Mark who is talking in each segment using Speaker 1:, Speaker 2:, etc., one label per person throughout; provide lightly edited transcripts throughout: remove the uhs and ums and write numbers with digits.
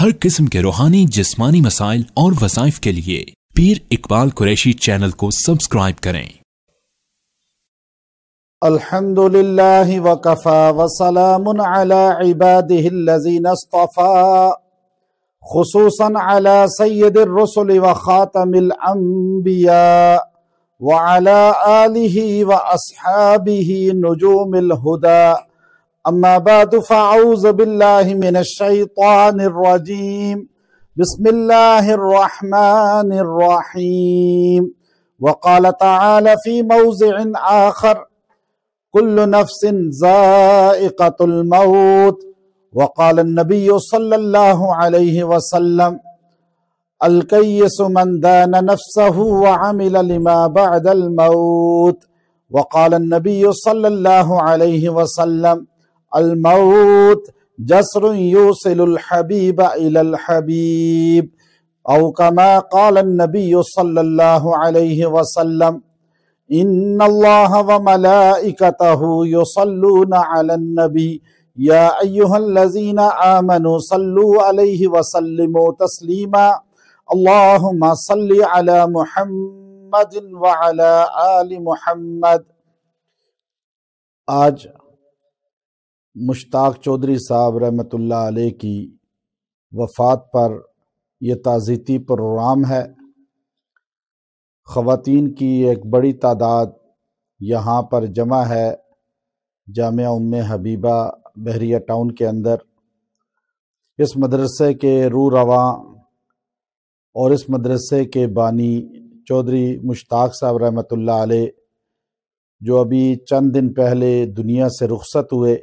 Speaker 1: ہر قسم کے روحانی جسمانی مسائل اور وظائف کے لیے پیر اقبال قریشی چینل کو سبسکرائب کریں۔
Speaker 2: الحمدللہ وکفا وسلام علی عباده الذین اصطفا خصوصا علی سید الرسل وخاتم الانبیاء وعلی آلہ واصحابہ نجوم الہدى اما بعد فاعوذ باللہ من الشیطان الرجیم بسم اللہ الرحمن الرحیم وقال تعالی فی موضع آخر كل نفس ذائقة الموت وقال النبي صلى الله عليه وسلم الكيس من دان نفسه وعمل لما بعد الموت وقال النبي صلى الله عليه وسلم الموت جسر يوصل الحبيب إلى الحبيب أو كما قال النبي صلى الله عليه وسلم ان اللہ وملائکتہ یصلون علی النبی یا ایہا الذین آمنوا صلوا علیہ وسلموا تسلیما اللہم صل علی محمد وعلی آل محمد۔ آج مشتاق چودھری صاحب رحمۃ اللہ علیہ کی وفات پر یہ تعزیتی پروگرام ہے۔ خواتین کی ایک بڑی تعداد یہاں پر جمع ہے جامعہ ام حبیبہ بحریہ ٹاؤن کے اندر۔ اس مدرسے کے روح رواں اور اس مدرسے کے بانی چودھری مشتاق صاحب رحمۃ اللہ علیہ جو ابھی چند دن پہلے دنیا سے رخصت ہوئے،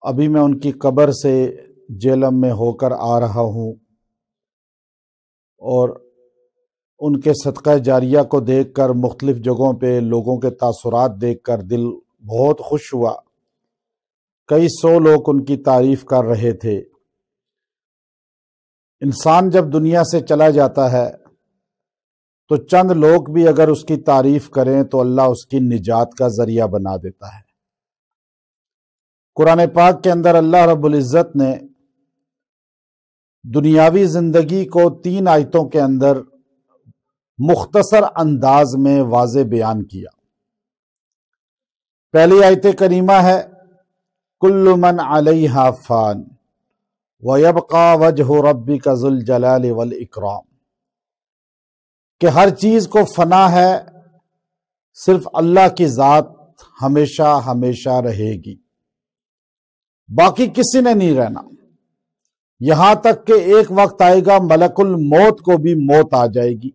Speaker 2: ابھی میں ان کی قبر سے جہلم میں ہو کر آ رہا ہوں اور ان کے صدقہ جاریہ کو دیکھ کر مختلف جگہوں پہ لوگوں کے تاثرات دیکھ کر دل بہت خوش ہوا۔ کئی سو لوگ ان کی تعریف کر رہے تھے۔ انسان جب دنیا سے چلا جاتا ہے تو چند لوگ بھی اگر اس کی تعریف کریں تو اللہ اس کی نجات کا ذریعہ بنا دیتا ہے۔ قرآن پاک کے اندر اللہ رب العزت نے دنیاوی زندگی کو 3 آیتوں کے اندر مختصر انداز میں واضح بیان کیا۔ پہلی آیت کریمہ ہے کل من علیہا فان ویبقى وجہ ربک ذو الجلال والاکرام، کہ ہر چیز کو فنا ہے، صرف اللہ کی ذات ہمیشہ ہمیشہ رہے گی، باقی کسی نے نہیں رہنا، یہاں تک کہ ایک وقت آئے گا ملک الموت کو بھی موت آ جائے گی،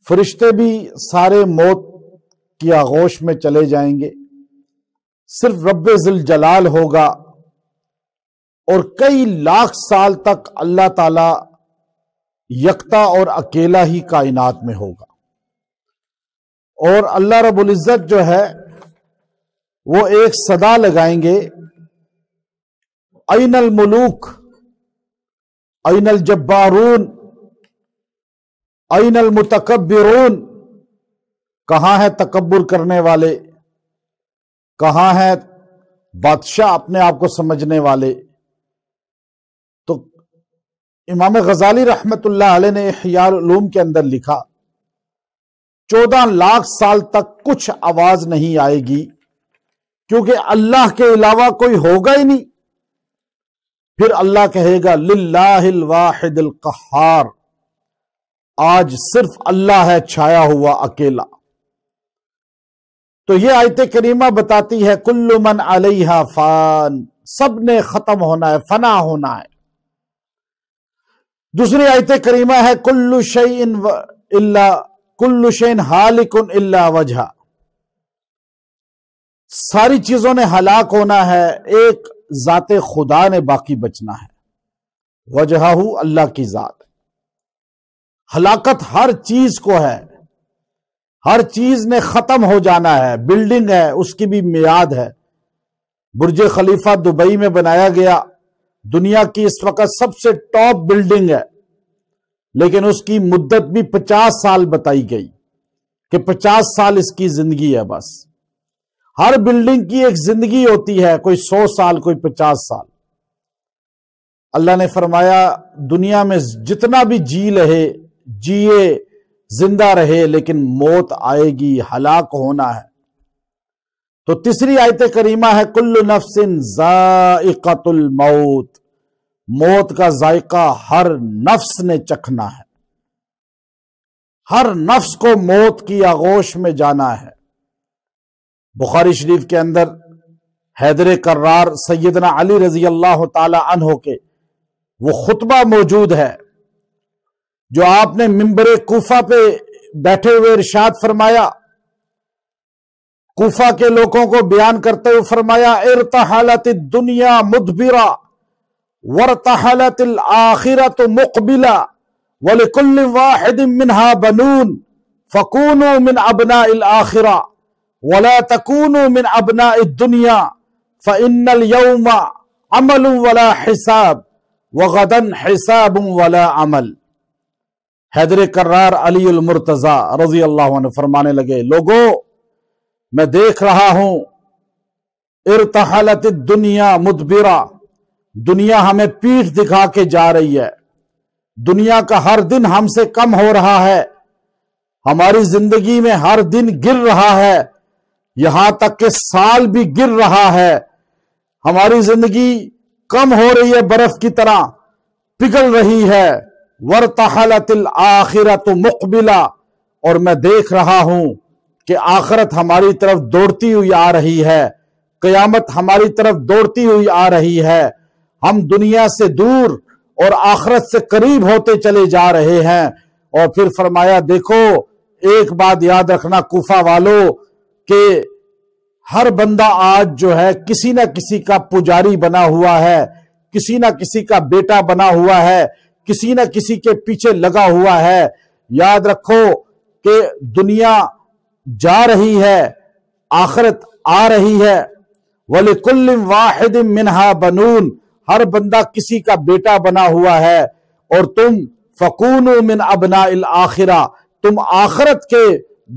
Speaker 2: فرشتے بھی سارے موت کی آغوش میں چلے جائیں گے، صرف رب ذوالجلال ہوگا، اور کئی لاکھ سال تک اللہ تعالی یکتا اور اکیلا ہی کائنات میں ہوگا۔ اور اللہ رب العزت جو ہے وہ ایک صدا لگائیں گے، این الملوک این الجبارون این المتکبرون، کہاں ہے تکبر کرنے والے، کہاں ہے بادشاہ اپنے آپ کو سمجھنے والے۔ تو امام غزالی رحمت اللہ علیہ نے احیاء العلوم کے اندر لکھا 14 لاکھ سال تک کچھ آواز نہیں آئے گی، کیونکہ اللہ کے علاوہ کوئی ہوگا ہی نہیں۔ پھر اللہ کہے گا للہ الواحد القہار، آج صرف اللہ ہے چھایا ہوا اکیلا۔ تو یہ آیت کریمہ بتاتی ہے کل من علیہا فان، سب نے ختم ہونا ہے، فنا ہونا ہے۔ دوسری آیت کریمہ ہے کل شیء ہالک الا وجہہ، ساری چیزوں نے ہلاک ہونا ہے، ایک ذات خدا نے باقی بچنا ہے، وجہہ اللہ کی ذات۔ ہلاکت ہر چیز کو ہے، ہر چیز نے ختم ہو جانا ہے۔ بلڈنگ ہے، اس کی بھی میعاد ہے۔ برج خلیفہ دبئی میں بنایا گیا، دنیا کی اس وقت سب سے ٹاپ بلڈنگ ہے، لیکن اس کی مدت بھی 50 سال بتائی گئی کہ 50 سال اس کی زندگی ہے بس۔ ہر بلڈنگ کی ایک زندگی ہوتی ہے، کوئی 100 سال کوئی 50 سال۔ اللہ نے فرمایا دنیا میں جتنا بھی جیے زندہ رہے لیکن موت آئے گی، ہلاک ہونا ہے۔ تو تیسری آیت کریمہ ہے کل نفس ذائقۃ الموت، موت کا ذائقہ ہر نفس نے چکھنا ہے، ہر نفس کو موت کی آغوش میں جانا ہے۔ بخاری شریف کے اندر حیدر کرار سیدنا علی رضی اللہ تعالی عنہ کے وہ خطبہ موجود ہے جو آپ نے منبر کوفہ پہ بیٹھے ہوئے ارشاد فرمایا، کوفہ کے لوگوں کو بیان کرتے ہوئے فرمایا ارتحلت الدنیا مدبرہ وارتحلت الآخرۃ مقبلہ ولکل واحد منها بنون فکونوا من ابناء الآخرہ ولا تکونوا من ابناء الدنیا فإن اليوم عمل ولا حساب وغدا حساب ولا عمل۔ حیدر کرار علی المرتضی رضی اللہ عنہ فرمانے لگے، لوگوں میں دیکھ رہا ہوں ارتحلت الدنیا مدبرہ، دنیا ہمیں پیٹھ دکھا کے جا رہی ہے، دنیا کا ہر دن ہم سے کم ہو رہا ہے، ہماری زندگی میں ہر دن گر رہا ہے، یہاں تک کہ سال بھی گر رہا ہے، ہماری زندگی کم ہو رہی ہے، برف کی طرح پگھل رہی ہے۔ وارتحلت الآخرۃ مقبلہ، اور میں دیکھ رہا ہوں کہ آخرت ہماری طرف دوڑتی ہوئی آ رہی ہے، قیامت ہماری طرف دوڑتی ہوئی آ رہی ہے، ہم دنیا سے دور اور آخرت سے قریب ہوتے چلے جا رہے ہیں۔ اور پھر فرمایا دیکھو ایک بات یاد رکھنا کوفہ والو کہ ہر بندہ آج جو ہے کسی نہ کسی کا پجاری بنا ہوا ہے، کسی نہ کسی کا بیٹا بنا ہوا ہے، کسی نہ کسی کے پیچھے لگا ہوا ہے۔ یاد رکھو کہ دنیا جا رہی ہے، آخرت آ رہی ہے۔ وَلِكُلٍّ وَاحِدٍ مِّنْهَا بَنُونَ، ہر بندہ کسی کا بیٹا بنا ہوا ہے، اور تم فَكُونُوا مِنْ أَبْنَاءِ الْآخِرَةِ، تم آخرت کے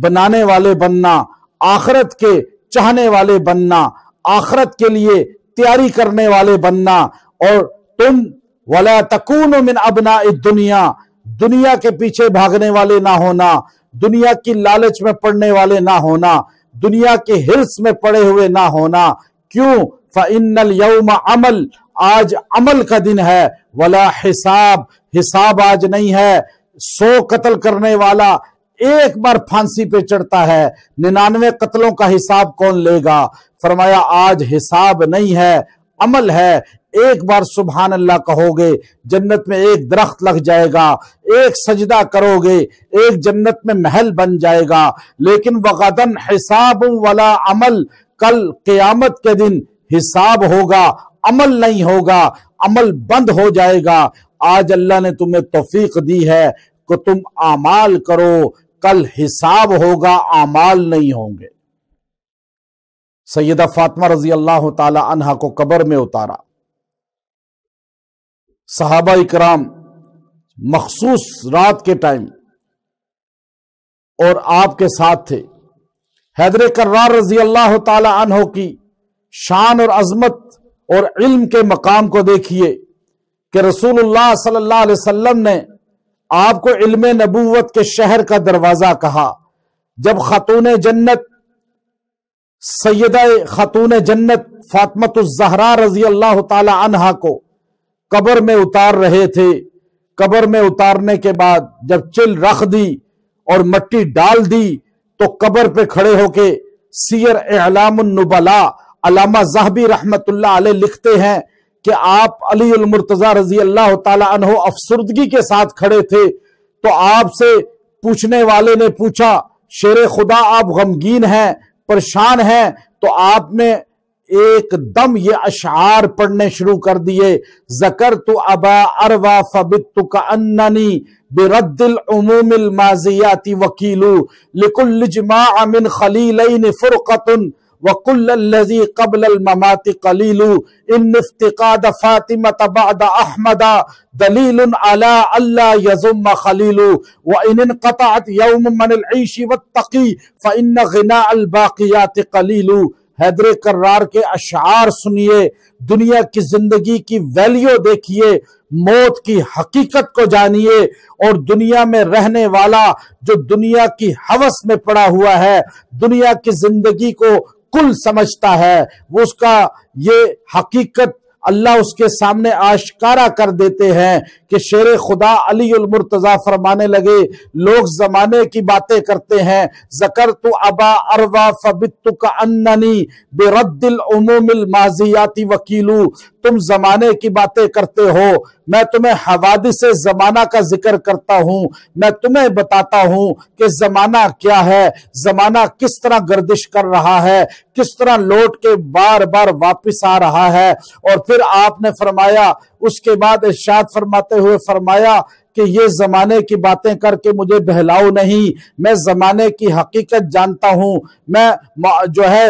Speaker 2: بنانے والے بننا، آخرت کے چاہنے والے بننا، آخرت کے لیے تیاری کرنے والے بننا، اور تم وَلَا تَكُونُوا مِنْ أَبْنَاءِ الدُّنْيَا، دنیا کے پیچھے بھاگنے والے نہ ہونا، دنیا کی لالچ میں پڑنے والے نہ ہونا، دنیا کے ہرس میں پڑے ہوئے نہ ہونا۔ کیوں؟ فَإِنَّ الْيَوْمَ عمل، آج عمل کا دن ہے، ولا حساب، حساب آج نہیں ہے۔ 100 قتل کرنے والا ایک بار پھانسی پہ چڑھتا ہے، 99 قتلوں کا حساب کون لے گا؟ فرمایا آج حساب نہیں ہے، عمل ہے۔ ایک بار سبحان اللہ کہو گے جنت میں ایک درخت لگ جائے گا، ایک سجدہ کرو گے ایک جنت میں محل بن جائے گا، لیکن وغدن حساب ولا عمل، کل قیامت کے دن حساب ہوگا، عمل نہیں ہوگا، عمل بند ہو جائے گا۔ آج اللہ نے تمہیں توفیق دی ہے کہ تم اعمال کرو، کل حساب ہوگا، اعمال نہیں ہوں گے۔ سیدہ فاطمہ رضی اللہ تعالی عنہا کو قبر میں اتارا، صحابہ اکرام مخصوص رات کے ٹائم اور آپ کے ساتھ تھے۔ حیدر کرار رضی اللہ تعالی عنہ کی شان اور عظمت اور علم کے مقام کو دیکھیے کہ رسول اللہ صلی اللہ علیہ وسلم نے آپ کو علم نبوت کے شہر کا دروازہ کہا۔ جب خاتون جنت سیدہ خاتون جنت فاطمہ الزہرا رضی اللہ تعالی عنہا کو قبر میں اتار رہے تھے، قبر میں اتارنے کے بعد جب چل رکھ دی اور مٹی ڈال دی تو قبر پہ کھڑے ہو کے سیر اعلام النبلاء علامہ ذہبی رحمت اللہ علیہ لکھتے ہیں کہ آپ علی المرتضی رضی اللہ تعالی عنہ افسردگی کے ساتھ کھڑے تھے، تو آپ سے پوچھنے والے نے پوچھا شیر خدا آپ غمگین ہیں، پریشان ہیں؟ تو آپ نے ایک دم یہ اشعار پڑھنے شروع کر دیے، ذکرت ابا اروا فبت کأننی برد العموم الماضیات وکیل لکل اجماع من خلیلین فرقۃ وکل الذی قبل الممات قلیل ان افتقاد فاطمة بعد احمد دلیل علی اللہ یزم خلیل وان انقطعت یوم من العیش والتقی فان غناء الباقیات قلیل۔ حیدر کرار کے اشعار سنیے، دنیا کی زندگی کی ویلیو دیکھیے، موت کی حقیقت کو جانیے، اور دنیا میں رہنے والا جو دنیا کی ہوس میں پڑا ہوا ہے، دنیا کی زندگی کو کل سمجھتا ہے، وہ اس کا یہ حقیقت اللہ اس کے سامنے آشکارا کر دیتے ہیں کہ شیر خدا علی المرتضی فرمانے لگے، لوگ زمانے کی باتیں کرتے ہیں، ذکرت ابا اروا فبت کأننی برد العموم الماضیات وکیلو، تم زمانے کی باتیں کرتے ہو، میں تمہیں حوادث زمانہ کا ذکر کرتا ہوں، میں تمہیں بتاتا ہوں کہ زمانہ کیا ہے، زمانہ کس طرح گردش کر رہا ہے، کس طرح لوٹ کے بار بار واپس آ رہا ہے۔ اور پھر آپ نے فرمایا، اس کے بعد ارشاد فرماتے ہوئے فرمایا کہ یہ زمانے کی باتیں کر کے مجھے بہلاؤ نہیں، میں زمانے کی حقیقت جانتا ہوں، میں جو ہے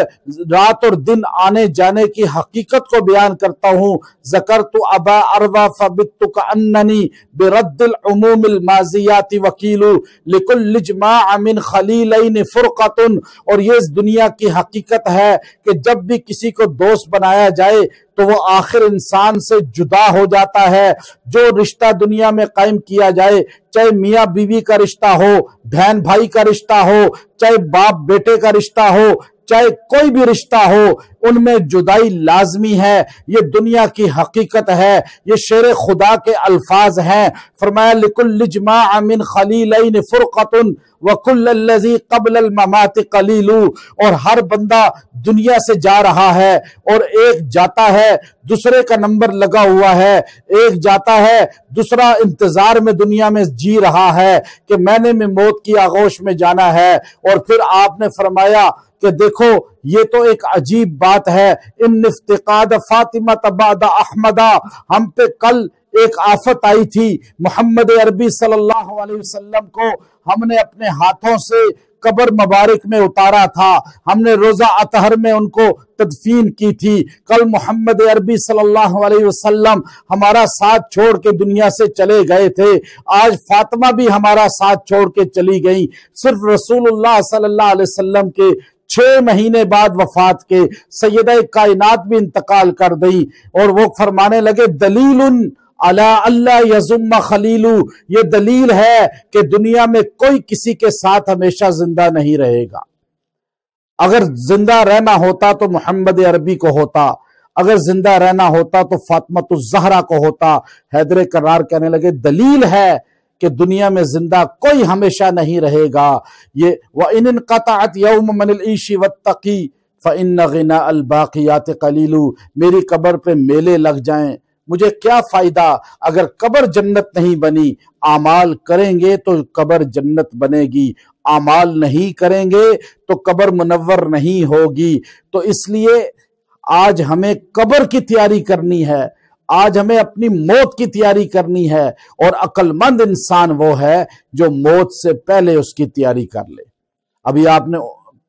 Speaker 2: رات اور دن آنے جانے کی حقیقت کو بیان کرتا ہوں۔ ذکرت ابا اروا فبت کأننی برد العموم الماضیات وکیل لکل اجماع من خلیلین فرقۃ، اور یہ اس دنیا کی حقیقت ہے کہ جب بھی کسی کو دوست بنایا جائے تو وہ آخر انسان سے جدا ہو جاتا ہے۔ جو رشتہ دنیا میں قائم کیا جائے، چاہے میاں بیوی کا رشتہ ہو، بہن بھائی کا رشتہ ہو، چاہے باپ بیٹے کا رشتہ ہو، چاہے کوئی بھی رشتہ ہو، ان میں جدائی لازمی ہے۔ یہ دنیا کی حقیقت ہے، یہ شیر خدا کے الفاظ ہیں۔ فرمایا لِكُلِّ اجْمَاعٍ مِّن خَلِيلَيْنِ فُرْقَةٌ وَكُلَّ الَّذِي قَبْلَ الْمَمَاتِ قَلِيلُ، اور ہر بندہ دنیا سے جا رہا ہے، اور ایک جاتا ہے دوسرے کا نمبر لگا ہوا ہے، ایک جاتا ہے دوسرا انتظار میں دنیا میں جی رہا ہے کہ میں نے موت کی آغوش میں جانا ہے۔ اور پھر آپ نے فرمایا کہ دیکھو یہ تو ایک عجیب بات ہے، ان افتقاد فاطمہ بعد احمدہ، ہم پہ کل ایک آفت آئی تھی، محمد عربی صلی اللہ علیہ وسلم کو ہم نے اپنے ہاتھوں سے قبر مبارک میں اتارا تھا، ہم نے روزہ اطہر میں ان کو تدفین کی تھی، کل محمد عربی صلی اللہ علیہ وسلم ہمارا ساتھ چھوڑ کے دنیا سے چلے گئے تھے، آج فاطمہ بھی ہمارا ساتھ چھوڑ کے چلی گئی۔ صرف رسول اللہ صلی اللہ علیہ وسلم کے 6 مہینے بعد وفات کے سیدہ کائنات بھی انتقال کر دی، اور وہ فرمانے لگے دلیل علی اللہ یزم خلیلو، یہ دلیل ہے کہ دنیا میں کوئی کسی کے ساتھ ہمیشہ زندہ نہیں رہے گا۔ اگر زندہ رہنا ہوتا تو محمد عربی کو ہوتا، اگر زندہ رہنا ہوتا تو فاطمۃ الزہرا کو ہوتا۔ حیدر کرار کہنے لگے دلیل ہے کہ دنیا میں زندہ کوئی ہمیشہ نہیں رہے گا۔ یہ وَإِنِ انْقَطَعَتْ يَوْمَ مَنِ الْعِيشِ وَالتَّقِي فَإِنَّ غِنَاءَ الْبَاقِيَاتِ قَلِيلُ، میری قبر پہ میلے لگ جائیں، مجھے کیا فائدہ اگر قبر جنت نہیں بنی؟ اعمال کریں گے تو قبر جنت بنے گی، اعمال نہیں کریں گے تو قبر منور نہیں ہوگی۔ تو اس لیے آج ہمیں قبر کی تیاری کرنی ہے، آج ہمیں اپنی موت کی تیاری کرنی ہے، اور عقل مند انسان وہ ہے جو موت سے پہلے اس کی تیاری کر لے۔ ابھی آپ نے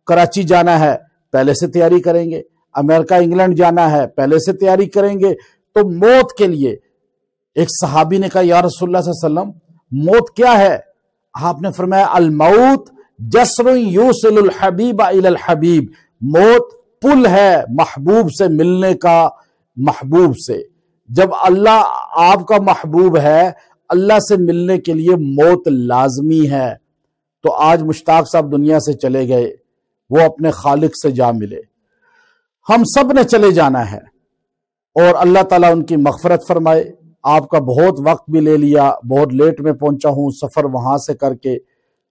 Speaker 2: کراچی جانا ہے، پہلے سے تیاری کریں گے، امریکہ انگلینڈ جانا ہے، پہلے سے تیاری کریں گے۔ تو موت کے لیے ایک صحابی نے کہا یا رسول اللہ صلی اللہ علیہ وسلم موت کیا ہے؟ آپ نے فرمایا الموت جسر یوصل الحبیب الی الحبیب، موت پل ہے محبوب سے ملنے کا، محبوب سے۔ جب اللہ آپ کا محبوب ہے، اللہ سے ملنے کے لیے موت لازمی ہے۔ تو آج مشتاق صاحب دنیا سے چلے گئے، وہ اپنے خالق سے جا ملے، ہم سب نے چلے جانا ہے، اور اللہ تعالیٰ ان کی مغفرت فرمائے۔ آپ کا بہت وقت بھی لے لیا، بہت لیٹ میں پہنچا ہوں سفر وہاں سے کر کے،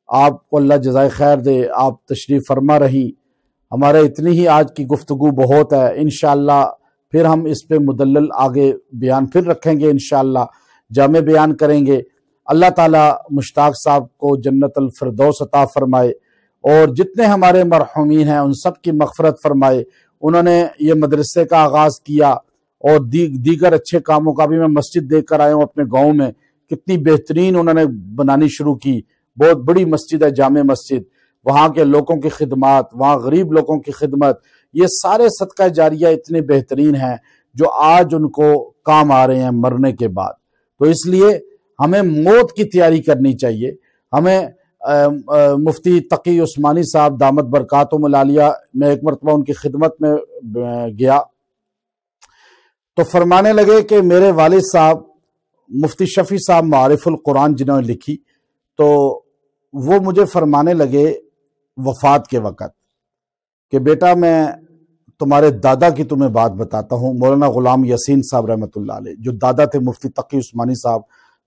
Speaker 2: آپ کو اللہ جزائے خیر دے، آپ تشریف فرما رہی۔ ہمارے اتنی ہی آج کی گفتگو بہت ہے، انشاءاللہ پھر ہم اس پہ مدلل آگے بیان پھر رکھیں گے، انشاءاللہ جامع بیان کریں گے۔ اللہ تعالیٰ مشتاق صاحب کو جنت الفردوس عطا فرمائے، اور جتنے ہمارے مرحومین ہیں ان سب کی مغفرت فرمائے۔ انہوں نے یہ مدرسے کا آغاز کیا، اور دیگر اچھے کاموں کا بھی میں مسجد دیکھ کر آیا ہوں اپنے گاؤں میں، کتنی بہترین انہوں نے بنانی شروع کی، بہت بڑی مسجد ہے جامع مسجد، وہاں کے لوگوں کی خدمات، وہاں غریب لوگوں کی خدمت، یہ سارے صدقہ جاریہ اتنے بہترین ہیں جو آج ان کو کام آ رہے ہیں مرنے کے بعد۔ تو اس لیے ہمیں موت کی تیاری کرنی چاہیے۔ ہمیں مفتی تقی عثمانی صاحب دامت برکاتہم العالیہ، میں ایک مرتبہ ان کی خدمت میں گیا تو فرمانے لگے کہ میرے والد صاحب مفتی شفیع صاحب معارف القرآن جنہوں نے لکھی، تو وہ مجھے فرمانے لگے وفات کے وقت کہ بیٹا میں تمہارے دادا کی تمہیں بات بتاتا ہوں، مولانا غلام یسین صاحب رحمۃ اللہ علیہ، جو دادا تھے مفتی تقی عثمانی صاحب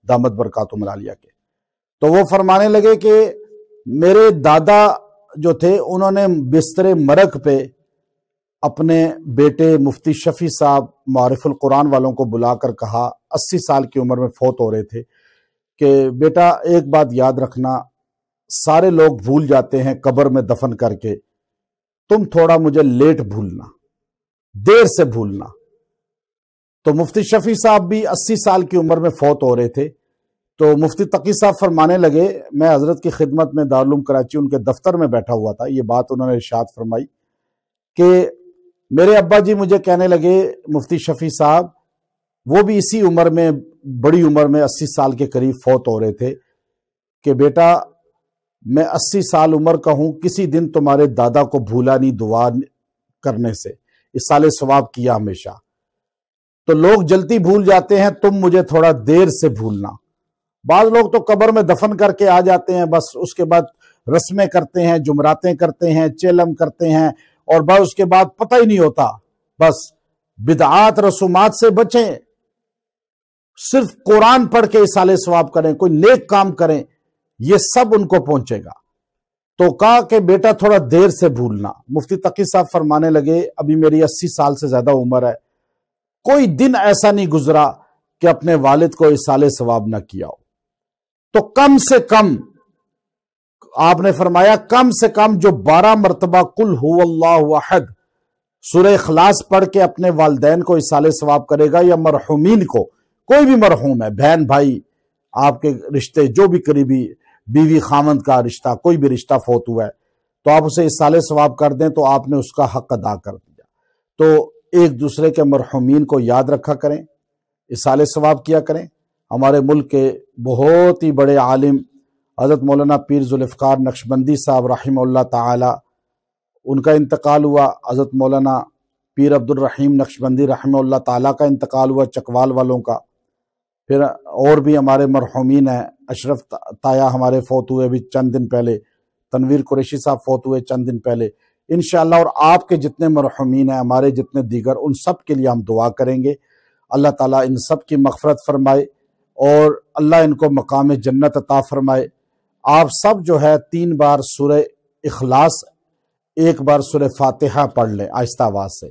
Speaker 2: دامت برکاتہم العالیہ کے۔ تو وہ فرمانے لگے کہ میرے دادا جو تھے انہوں نے بستر مرگ پہ اپنے بیٹے مفتی شفیع صاحب معارف القرآن والوں کو بلا کر کہا، 80 سال کی عمر میں فوت ہو رہے تھے، کہ بیٹا ایک بات یاد رکھنا، سارے لوگ بھول جاتے ہیں قبر میں دفن کر کے، تم تھوڑا مجھے لیٹ بھولنا، دیر سے بھولنا۔ تو مفتی شفیع صاحب بھی 80 سال کی عمر میں فوت ہو رہے تھے، تو مفتی تقی صاحب فرمانے لگے، میں حضرت کی خدمت میں دارالعلوم کراچی ان کے دفتر میں بیٹھا ہوا تھا، یہ بات انہوں نے ارشاد فرمائی کہ میرے ابا جی مجھے کہنے لگے، مفتی شفیع صاحب وہ بھی اسی عمر میں، بڑی عمر میں 80 سال کے قریب فوت ہو رہے تھے، کہ بیٹا میں 80 سال عمر کا ہوں، کسی دن تمہارے دادا کو بھولا نہیں دعا کرنے سے، اصالہ ثواب کیا ہمیشہ، تو لوگ جلدی بھول جاتے ہیں، تم مجھے تھوڑا دیر سے بھولنا۔ بعض لوگ تو قبر میں دفن کر کے آ جاتے ہیں، بس اس کے بعد رسمیں کرتے ہیں، جمراتیں کرتے ہیں، چیلم کرتے ہیں، اور بس اس کے بعد پتہ ہی نہیں ہوتا۔ بس بدعات رسومات سے بچیں، صرف قرآن پڑھ کے اصالہ ثواب کریں، کوئی نیک کام کریں، یہ سب ان کو پہنچے گا۔ تو کہا کہ بیٹا تھوڑا دیر سے بھولنا۔ مفتی تقی صاحب فرمانے لگے، ابھی میری 80 سال سے زیادہ عمر ہے، کوئی دن ایسا نہیں گزرا کہ اپنے والد کو اصالہ ثواب نہ کیا ہو، تو کم سے کم آپ نے فرمایا کم سے کم جو 12 مرتبہ قل هو اللہ احد سورہ اخلاص پڑھ کے اپنے والدین کو اصالہ ثواب کرے گا، یا مرحومین کو، کوئی بھی مرحوم ہے، بہن بھائی، آپ کے رشتے جو بھی قریبی، بیوی خامند کا رشتہ، کوئی بھی رشتہ فوت ہوا ہے، تو آپ اسے اصالہ ثواب کر دیں تو آپ نے اس کا حق ادا کر دیا۔ تو ایک دوسرے کے مرحومین کو یاد رکھا کریں، اصالہ ثواب کیا کریں۔ ہمارے ملک کے بہت ہی بڑے عالم حضرت مولانا پیر ذوالفقار نقشبندی صاحب رحمہ اللہ تعالی، ان کا انتقال ہوا۔ حضرت مولانا پیر عبد الرحیم نقشبندی رحمہ اللہ تعالی کا انتقال ہوا، چکوال والوں کا۔ پھر اور بھی ہمارے مرحومین ہیں، اشرف تایا ہمارے فوت ہوئے بھی چند دن پہلے، تنویر قریشی صاحب فوت ہوئے چند دن پہلے انشاءاللہ، اور آپ کے جتنے مرحومین ہیں، ہمارے جتنے دیگر، ان سب کے لیے ہم دعا کریں گے۔ اللہ تعالیٰ ان سب کی مغفرت فرمائے اور اللہ ان کو مقام جنت عطا فرمائے۔ آپ سب جو ہے 3 بار سورہ اخلاص، 1 بار سورہ فاتحہ پڑھ لیں آہستہ آواز سے۔